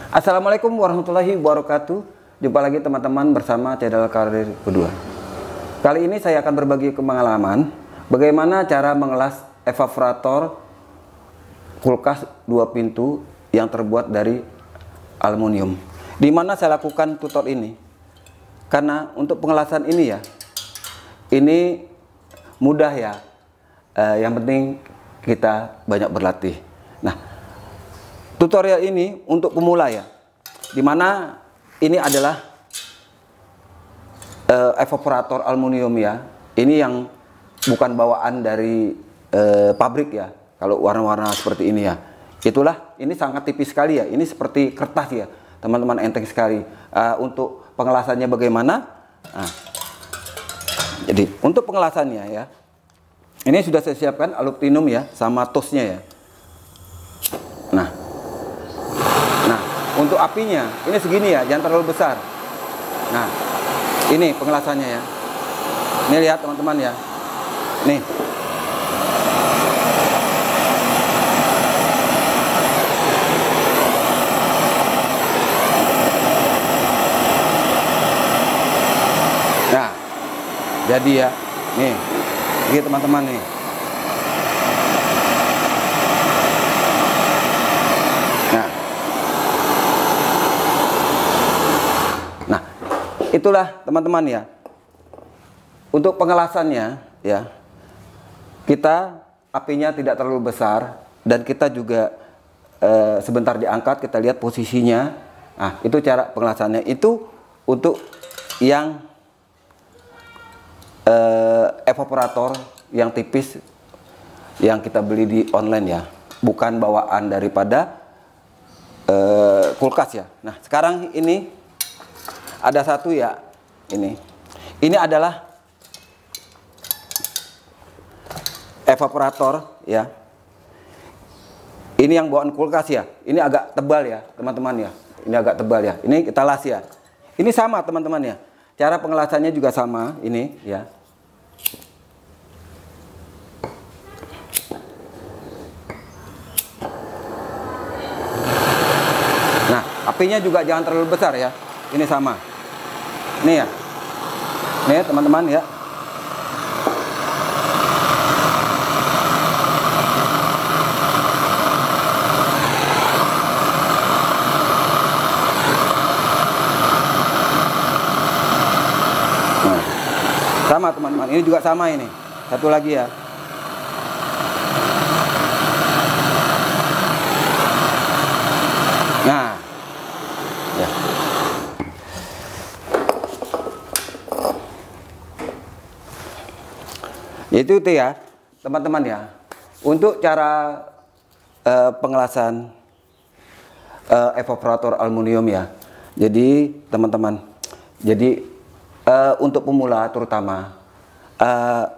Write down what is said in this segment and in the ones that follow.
Assalamualaikum warahmatullahi wabarakatuh. Jumpa lagi teman-teman bersama channel Karir Kedua. Kali ini saya akan berbagi pengalaman bagaimana cara mengelas evaporator kulkas 2 pintu yang terbuat dari aluminium. Di mana saya lakukan tutor ini? Karena untuk pengelasan ini ya, ini mudah ya. Yang penting kita banyak berlatih. Nah, tutorial ini untuk pemula ya, dimana ini adalah evaporator aluminium ya. Ini yang bukan bawaan dari pabrik ya. Kalau warna-warna seperti ini ya, itulah ini sangat tipis sekali ya. Ini seperti kertas ya, teman-teman, enteng sekali. Untuk pengelasannya bagaimana? Nah, jadi untuk pengelasannya ya, ini sudah saya siapkan aluminium ya, sama tosnya ya. Untuk apinya ini segini ya, jangan terlalu besar. Nah, ini pengelasannya ya. Ini lihat teman-teman ya. Nih. Nah, jadi ya. Nih. Ini teman-teman nih. Itulah teman-teman ya, untuk pengelasannya ya, kita apinya tidak terlalu besar dan kita juga sebentar diangkat, kita lihat posisinya. Nah, itu cara pengelasannya. Itu untuk yang evaporator yang tipis yang kita beli di online ya, bukan bawaan daripada kulkas ya. Nah, sekarang ini ada satu ya, ini adalah evaporator ya. Ini yang bawaan kulkas ya. Ini agak tebal ya teman-teman ya. Ini agak tebal ya. Ini kita las ya. Ini sama teman-teman ya. Cara pengelasannya juga sama ini ya. Nah, apinya juga jangan terlalu besar ya. Ini sama. Nih ya. Nih teman-teman ya. Nah, sama teman-teman. Ini juga sama ini. Satu lagi ya. Nah. Ya. Itu ya teman-teman ya, untuk cara pengelasan evaporator aluminium ya. Jadi teman-teman, jadi untuk pemula terutama,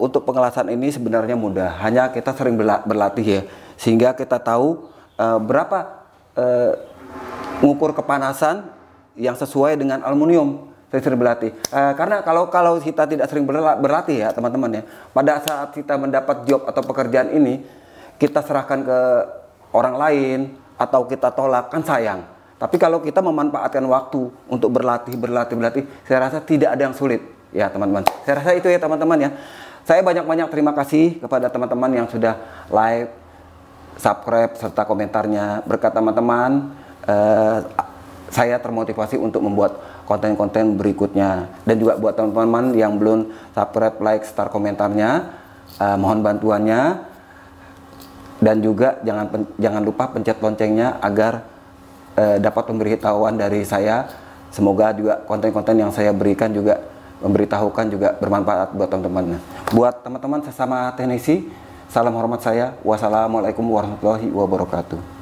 untuk pengelasan ini sebenarnya mudah, hanya kita sering berlatih ya, sehingga kita tahu berapa mengukur kepanasan yang sesuai dengan aluminium. Saya sering berlatih, karena kalau kita tidak sering berlatih ya teman-teman ya, pada saat kita mendapat job atau pekerjaan ini, kita serahkan ke orang lain atau kita tolak, kan sayang. Tapi kalau kita memanfaatkan waktu untuk berlatih, saya rasa tidak ada yang sulit ya teman-teman. Saya rasa itu ya teman-teman ya. Saya banyak-banyak terima kasih kepada teman-teman yang sudah like, subscribe, serta komentarnya. Berkat teman-teman, saya termotivasi untuk membuat konten-konten berikutnya. Dan juga buat teman-teman yang belum subscribe, like, start komentarnya, mohon bantuannya. Dan juga jangan lupa pencet loncengnya agar dapat pemberitahuan dari saya. Semoga juga konten-konten yang saya berikan juga memberitahukan juga bermanfaat buat teman-teman. Buat teman-teman sesama teknisi, salam hormat saya. Wassalamualaikum warahmatullahi wabarakatuh.